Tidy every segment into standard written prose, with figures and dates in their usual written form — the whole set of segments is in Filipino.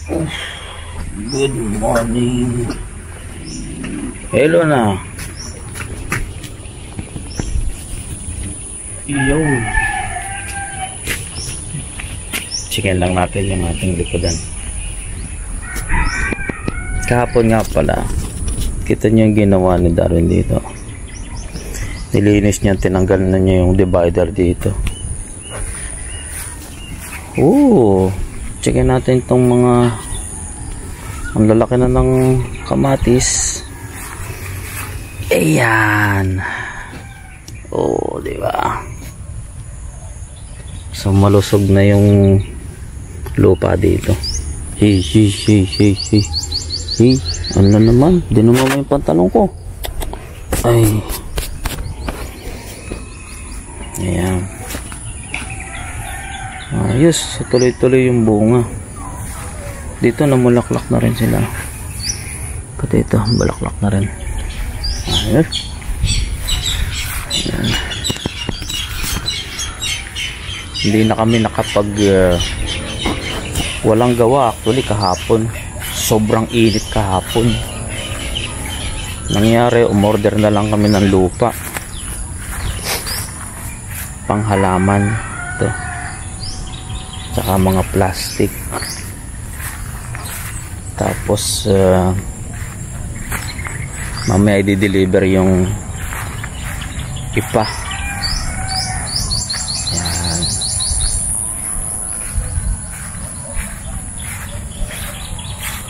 Good morning. Hello na. Yo. Chicken lang natin yung ating likodan. Kahapon nga pala, kita niyo yung ginawa ni Darwin dito. Nilinis niya, tinanggal na niya yung divider dito. Chicken natin itong mga ang lalaki na ng kamatis. Ayan. Diba? So malusog na yung lupa dito. Hey. Ano naman? Dinuma mo yung pantalon ko. Ay. Ayan. Ayos. Tuloy-tuloy yung bunga. Dito namulaklak na rin sila. Pati ito, balaklak na rin. Ayos. Ayan. Hindi na kami nakapag walang gawa actually kahapon. Sobrang init kahapon. Nangyari, umorder na lang kami ng lupa. Panghalaman. Ito. Tsaka mga plastic. Tapos mamaya i-deliver yung ipa. Yan.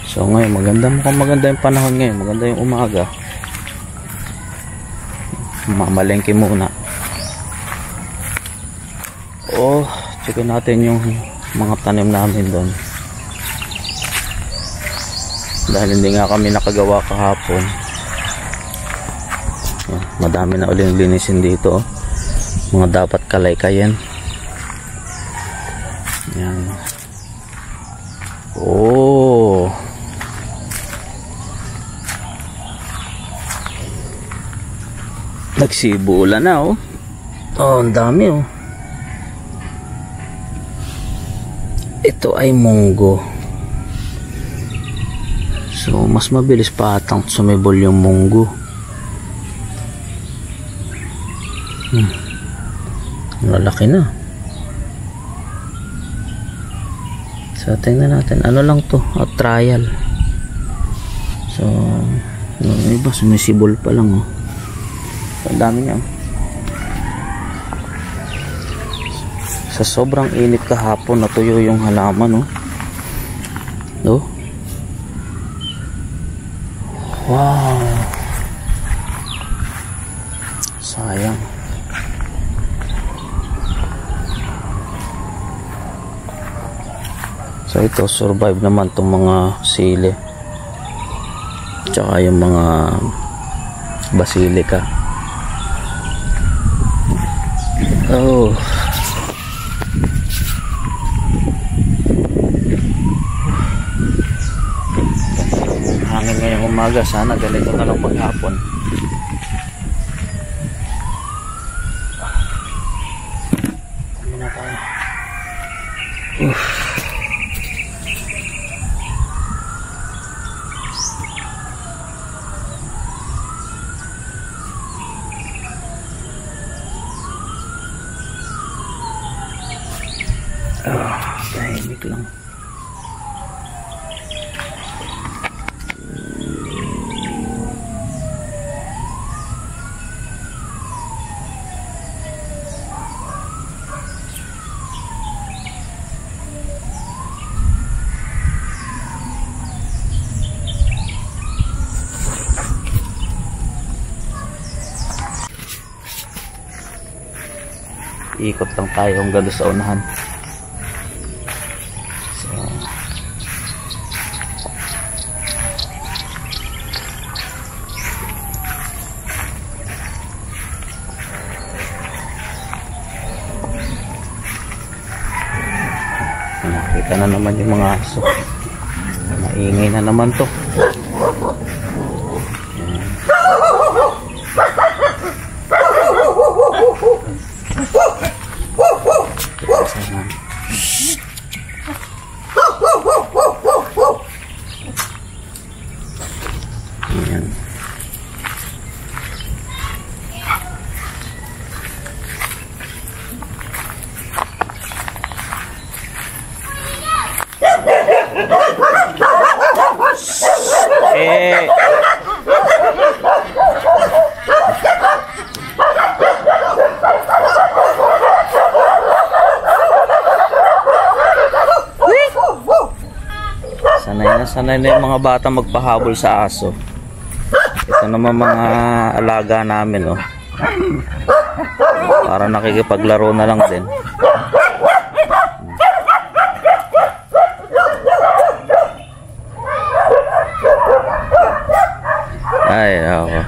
So ngayon maganda yung panahon ngayon. Maganda yung umaga. Mamalengke muna. Check natin yung mga tanim namin doon. Dahil hindi nga kami nakagawa kahapon. Yan, madami na ulit linisin dito. Mga dapat kalay-kayan. Yan. Nagsibula na ang dami Ito ay munggo. So mas mabilis pa atang sumibol yung munggo. Lalaki na. So tingnan natin. Ano lang to? Trial. So yung iba sumisibol pa lang Ang dami niya. Sa sobrang init kahapon, natuyo yung halaman Wow. Sayang. So ito, survive naman tong mga sili. Tsaka yung mga basilika. Hangin ngayong umaga. Sana ganito na lang maghapon. Muna tayo. Tahimik lang. Ikot lang tayo hanggang sa unahan. Nakita na naman yung mga aso. Maingay na naman to. Sanay na yung mga bata magpahabol sa aso. Ito naman mga alaga namin, oh. Para nakikipaglaro na lang din. Ay, ako.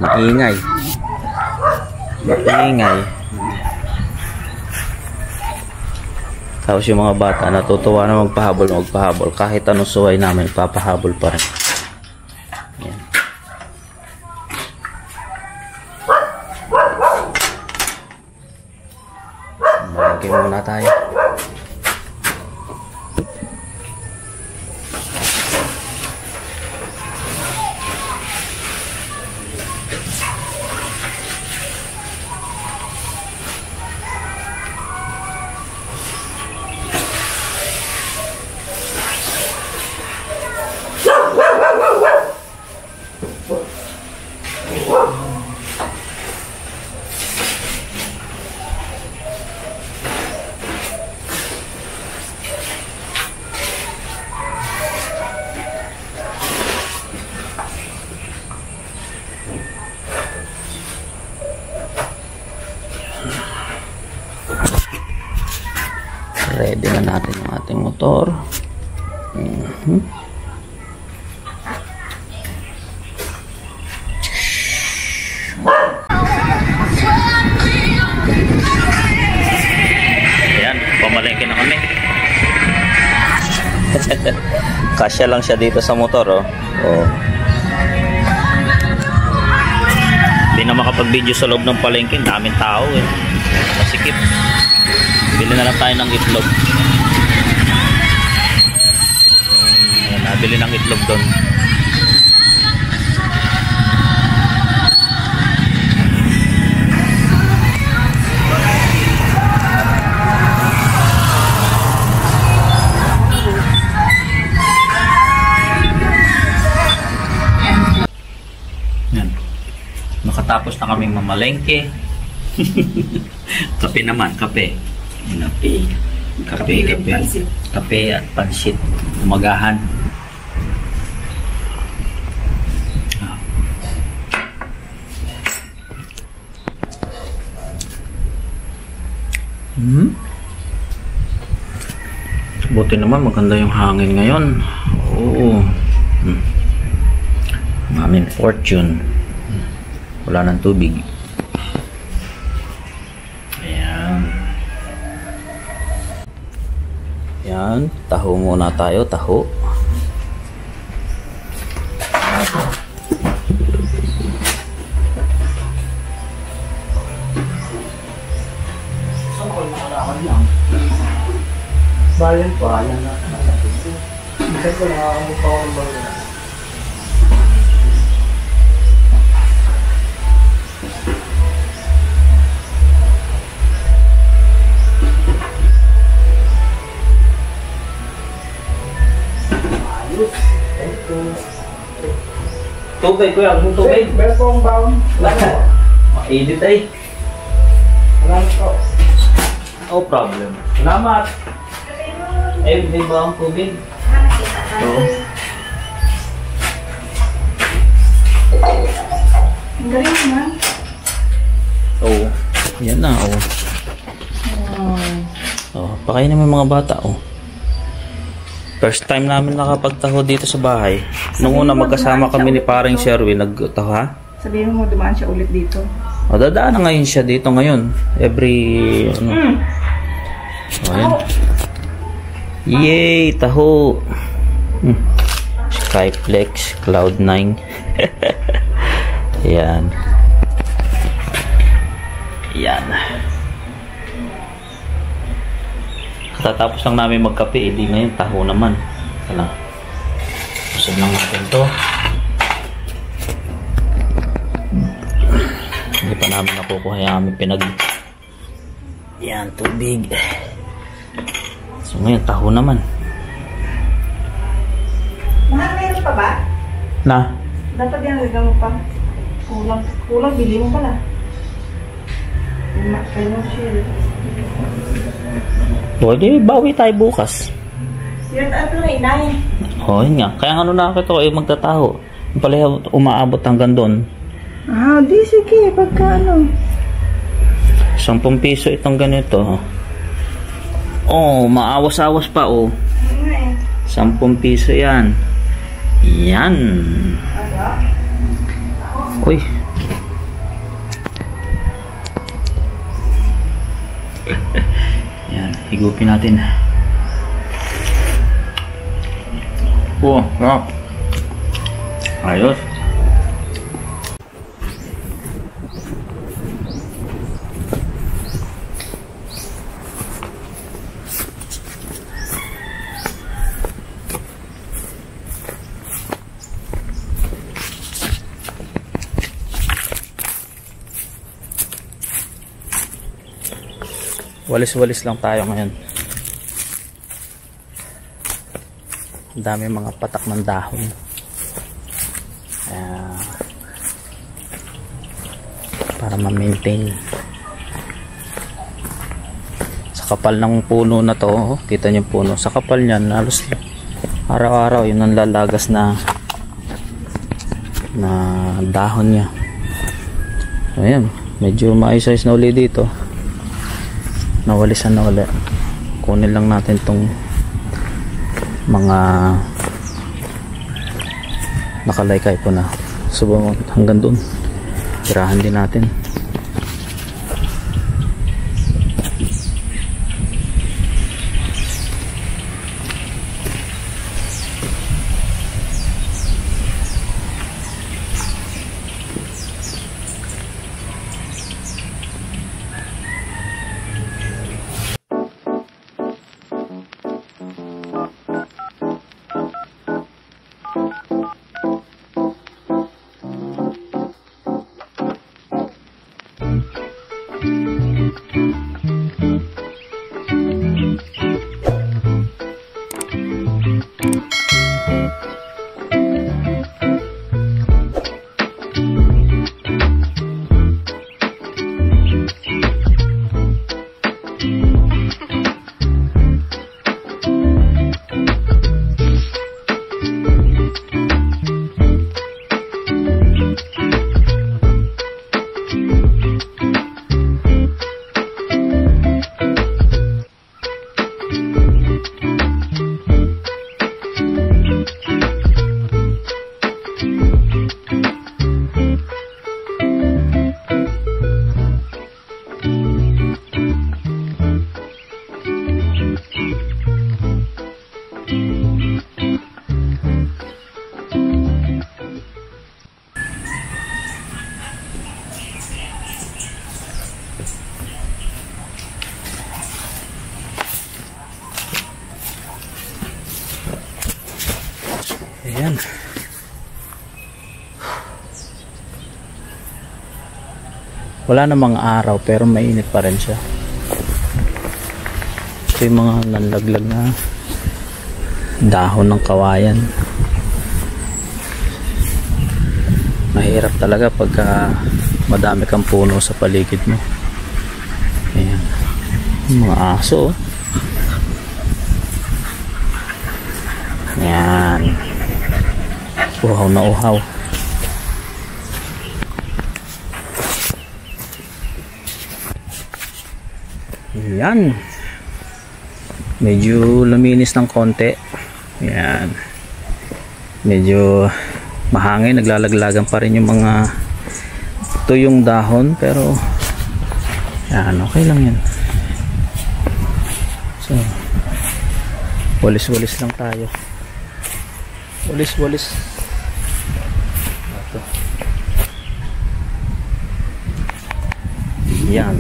Maingay. Tapos yung mga bata natutuwa na magpahabol. Kahit anong suway namin, papahabol pa rin. Yan. Malagay muna tayo. Ready na natin yung ating motor. Ayan, pamalengke na kami. Kasya lang siya dito sa motor, oh. Oh. Hindi na makapag-video sa loob ng palengke, daming tao eh. Masikip. Bili na lang tayo ng itlog. Ayan, nabili ng itlog doon. Ayan. Nakatapos na kaming mamalengke. Kape naman, kape. Kape at pansit. Umagahan. Buti naman maganda yung hangin ngayon. Oo. Aming fortune. Wala ng tubig. Yan, taho muna tayo, taho. Bayan po, alam na. Minsan ko nakakamukha ko ng bayan. Tubig, kuya. Gusto tubig? Meron po akong baon. Ma-edit ay. Salamat po. No problem. Salamat. Eh, may ba ang tubig? Oo. Ang galing naman. Oo. Yan na, oo. Oh, pakainin mo yung mga bata, oh. First time namin nakapagtaho dito sa bahay. Nung una magkasama kami ni paring Sherwin, nagtaho, ha? Sabihin mo dumaan siya ulit dito. O, dadaan na ngayon siya dito ngayon. Every, ano. O, yan. Yay! Taho! Skyflex, Cloud9. Yan. Yan. Katatapos lang namin magkape, edi ngayon taho naman. Ito lang. Usap lang natin to. Hindi pa namin nakukuha yung aming pinag... Yan, tubig. So ngayon, taho naman. Mahal, meron pa ba? Na? Dapat yan, nagam mo pa. Kulang, bili mo pala. Kayo mo siya. Pwede, bawi tayo bukas. Yun at inay. Oh, yun nga. Kaya ano nakakita ko, magtataho. Yung pala umaabot hanggang doon. Ah, di sige. Pagka ano. 10 piso itong ganito. Oh, maawas-awas pa oh. 10 piso yan. Yan. Uy. Yan, higupin natin. Oh, sarap. Ayos. Walis-walis lang tayo ngayon. Ang dami mga patak ng dahon. Para ma-maintain. Sa kapal ng puno na to, kita niyo puno. Sa kapal niyan, halos araw-araw yun ang lalagas na dahon niya. Ayan, medyo maayos-ayos na uli dito. Nawalisan na ulit. Kunin lang natin tong mga nakalaykay po na. Subong hanggang doon. Tirahan din natin. Ayan. Wala namang araw pero mainit pa rin siya. Ito yung mga nanlaglag na dahon ng kawayan. Mahirap talaga pagka madami kang puno sa paligid mo. Ayan. Mga aso. Ayan. Uhaw na uhaw. Ayan. Medyo luminis ng konti. Ayan. Medyo mahangin. Naglalaglagan pa rin yung mga tuyong dahon. Pero ayan, okay lang yan. So walis-walis lang tayo. Walis-walis. Ito. Yan.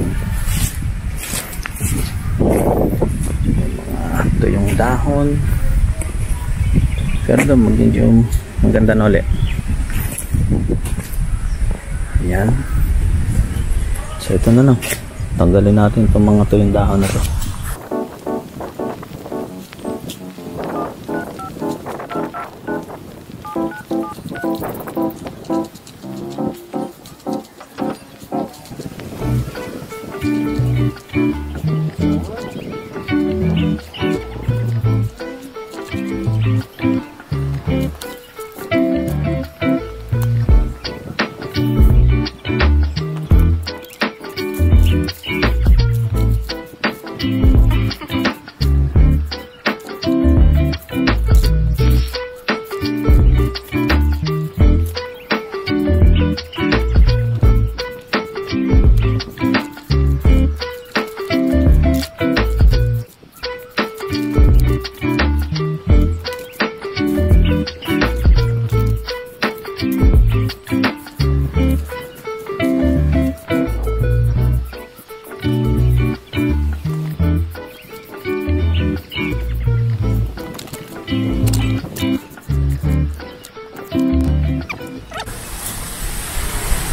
Ito yung dahon. Pero doon medyo maganda na ulit. Yan. So ito na lang. Tanggalin natin itong mga tuyong dahon na to.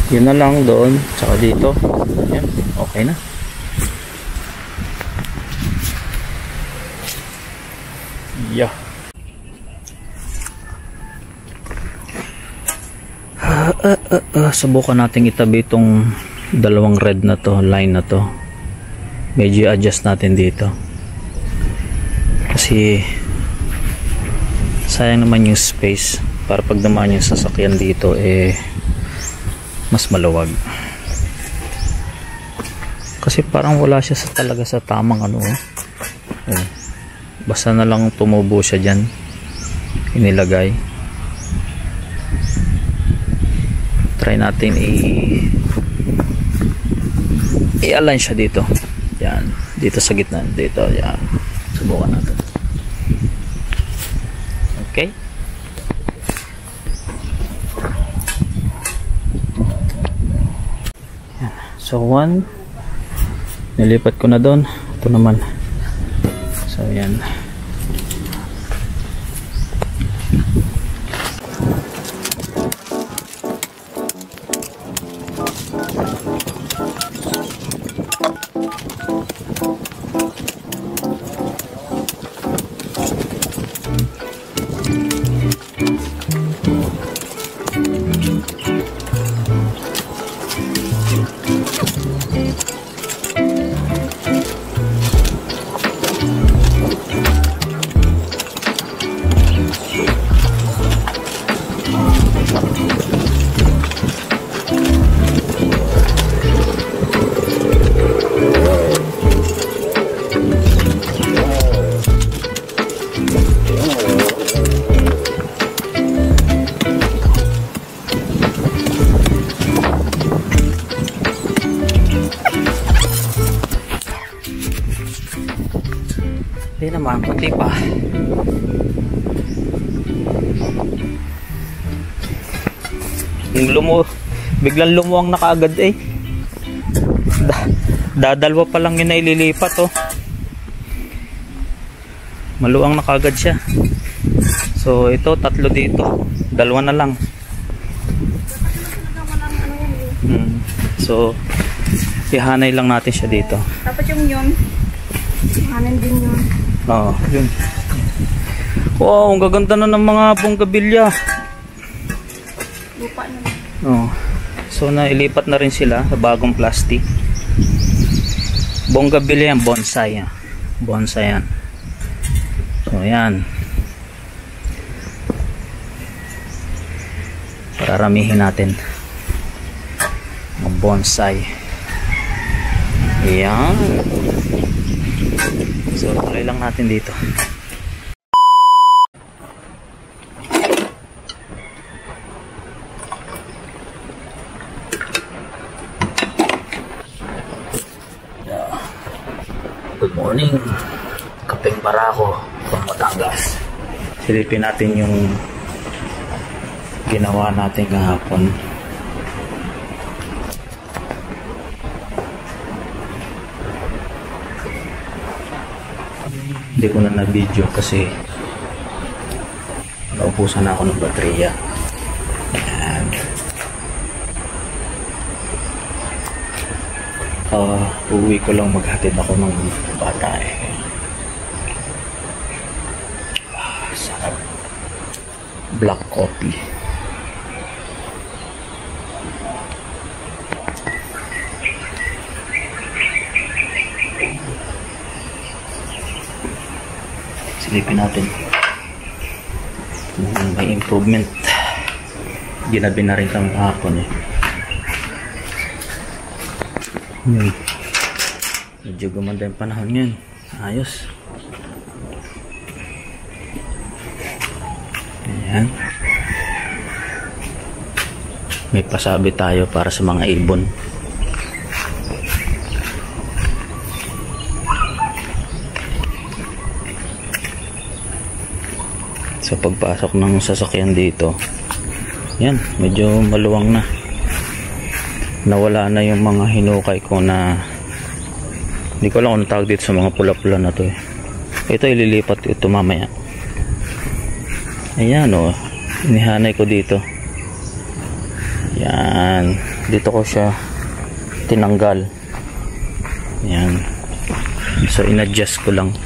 Yun na lang doon, tsaka dito. Yan, okay na. Yeah. Subukan natin itabi itong dalawang red na to, line na to. Medyo adjust natin dito. Kasi sayang naman yung space para pag naman yung sasakyan dito mas maluwag. Kasi parang wala siya talaga sa tamang basta na lang tumubo siya dyan, inilagay. Try natin i-align siya dito. Yan, dito sa gitna, dito, yan. Subukan natin. Okay. Yan. So 1 nilipat ko na doon. Ito naman. So yan. Hindi naman, puti pa. Biglang lumuwang na kaagad dadalwa pa lang yun na ililipat maluwang na kaagad siya. So ito, 3 dito, 2 na lang. So ihanay lang natin siya dito. Dapat yung yun hanan din yun. Yun. Wow, ang gaganda na ng mga bonggabilya. Lupa na. So nailipat na rin sila sa bagong plastic. Bonggabilya yan, bonsai. Bonsai yan. So yan. Pararamihin natin. Mga bonsai. Yan. So tuloy lang natin dito. Good morning. Kapeng Barako from Batangas. Silipin natin yung ginawa natin kahapon. Hindi ko na na-video kasi naubusan na ako ng baterya. Ayan. Uwi ko lang, maghatid ako ng bata sarap. Black coffee. Silipin natin may improvement. Ginabi na rin kami kahapon medyo gumanda yung panahon ngayon. Ayos. Ayan. May pasabi tayo para sa mga ibon. Sa pagpasok ng sasakyan dito, yan, medyo maluwang na. Nawala na yung mga hinukay ko na hindi ko lang kung tawag dito sa mga pula-pula na to Ito ililipat ito mamaya. Ayan inihanay ko dito. Yan. Dito ko siya tinanggal. Yan. So, in-adjust ko lang.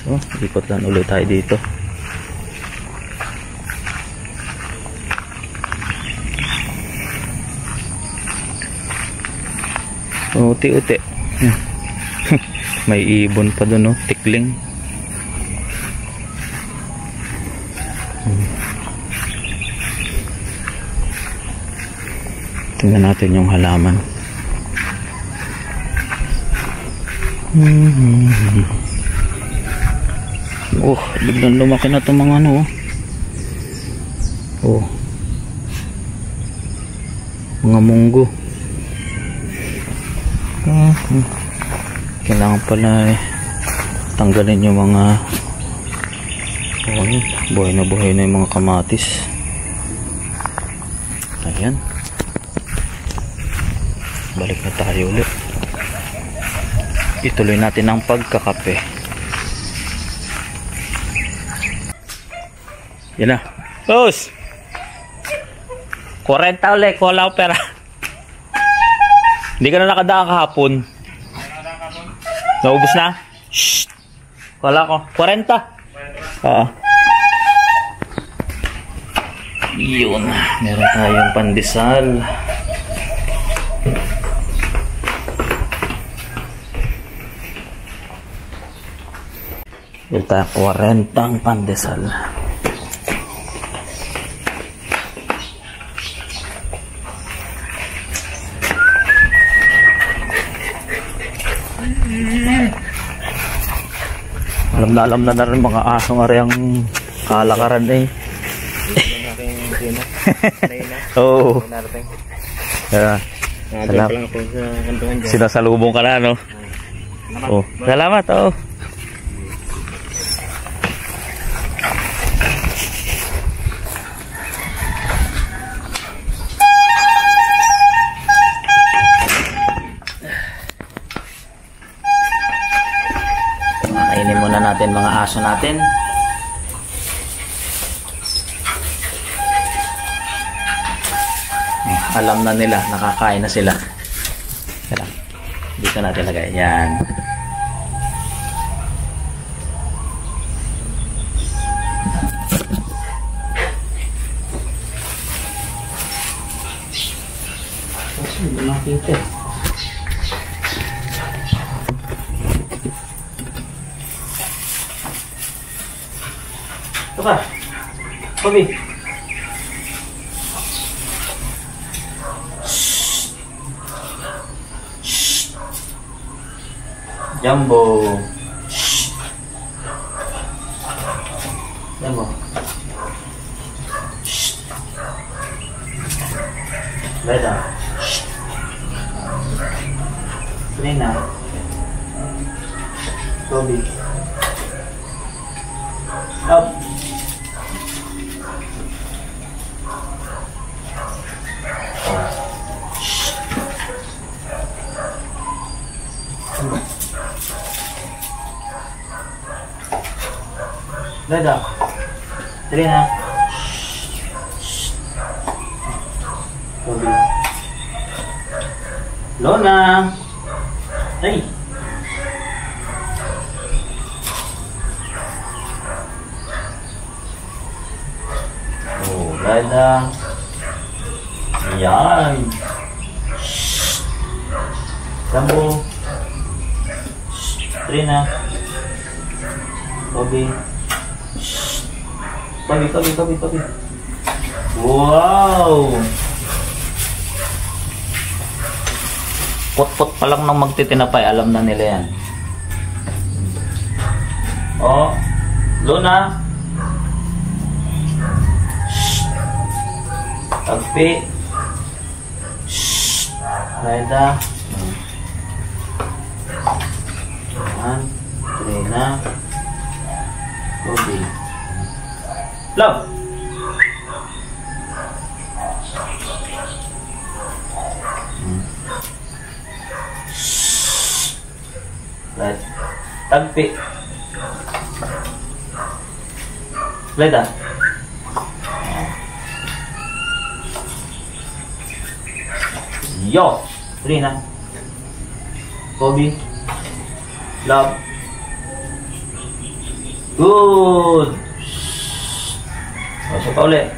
So, ikot lang ulit tayo dito. Uti-uti. May ibon pa doon, no? Tikling. Tingnan natin yung halaman. Oh, biglang lumaki na itong mga ano. Oh. Mga munggo. Kailangan pala tanggalin yung mga buhay na yung mga kamatis. Ayan. Balik na tayo ulit. Ituloy natin ang pagkakape. Yan na. Boss! 40 ulit. Wala ko pera. Hindi ka na nakadaan kahapon. Naubos na? Shhh! Wala ko. 40. Oo. Yun. Meron tayong pandesal. Meron tayong 40 ang pandesal. Alam na rin mga asong aryang kalakaran eh. Oo. Yeah. Sinasalubong ka na, no? Oh, salamat, oh. Kainin muna natin mga aso natin. Alam na nila, nakakain na sila. Kaya dito natin lagay. Yan. Hindi makita. Ito ka. Bobby. Jumbo. Jumbo. Beda. Lena. Bobby. Up. Beda. Lena. Bobby. Lona. Hey. Oh, Beda. Yan. Jumbo. Trina. Bobby. Bobby. Wow! Pot-pot pa lang nang magtitinapay, alam na nila yan. Oh, Luna. Tagpi. Reda. Yan. Trina. Bobby. Love. Tagpi. Leda. Yo! Rina. Kobe. Love. Good! O, siya pa ulit.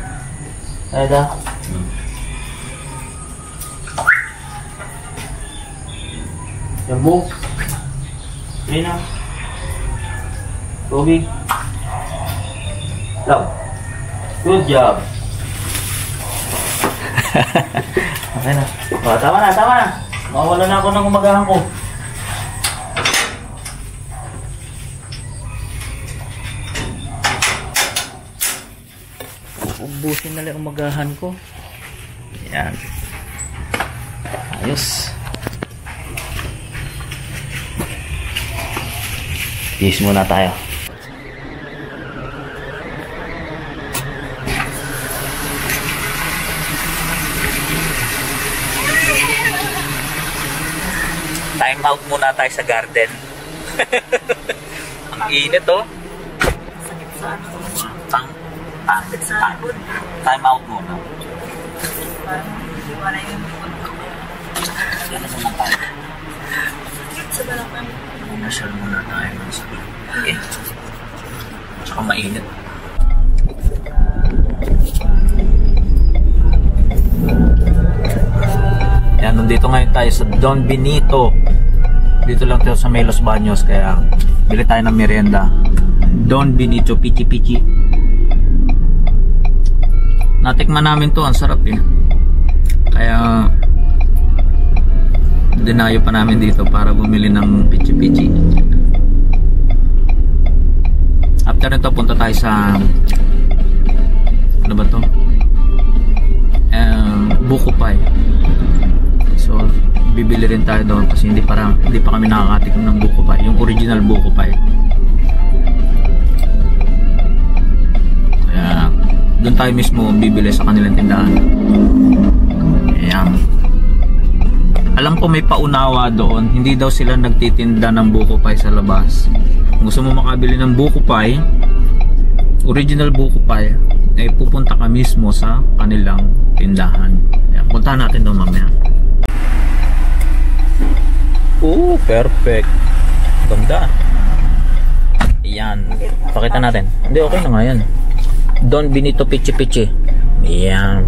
Leda. Jambu. Rina. Kobe. Love. Good job. Okay na. O, tama na, tama na. Mawala na ako ng umagahan ko. Ubusin na lang umagahan ko. Yan. Ayos. Peace muna tayo. Time out muna tayo sa garden. Ang init oh. Sakit sa ano. Sakit sa likod. Time out muna. Parang wala yung likod ko. Yan na naman tayo. Sakit sa balakang. Nasyal muna tayo ng sabi. Okay. Tsaka mainit. Yan, nandito ngayon tayo sa Don Benito. Dito lang tayo sa Los Baños, kaya bili tayo ng merienda. Don Benito Pichi Pichi. Natikman namin to, ang sarap eh. Kaya dinayo pa namin dito para bumili ng Pichi Pichi. After nito punta tayo sa ano ba to? Buko Pie. So bibili rin tayo doon kasi hindi pa kami nakakatikim ng Buko Pie, yung original Buko Pie. Kaya doon tayo mismo bibili sa kanilang tindahan. Ayan. Alam ko may paunawa doon, hindi daw sila nagtitinda ng Buko Pie sa labas. Kung gusto mo makabili ng Buko Pie, original Buko Pie, ay pupunta ka mismo sa kanilang tindahan. Ayan, puntahan natin doon mamaya. Oh, perfect. Ganda. Ayan. Pakita natin. Hindi, okay na nga yan. Don Benito Pichi Pichi. Ayan.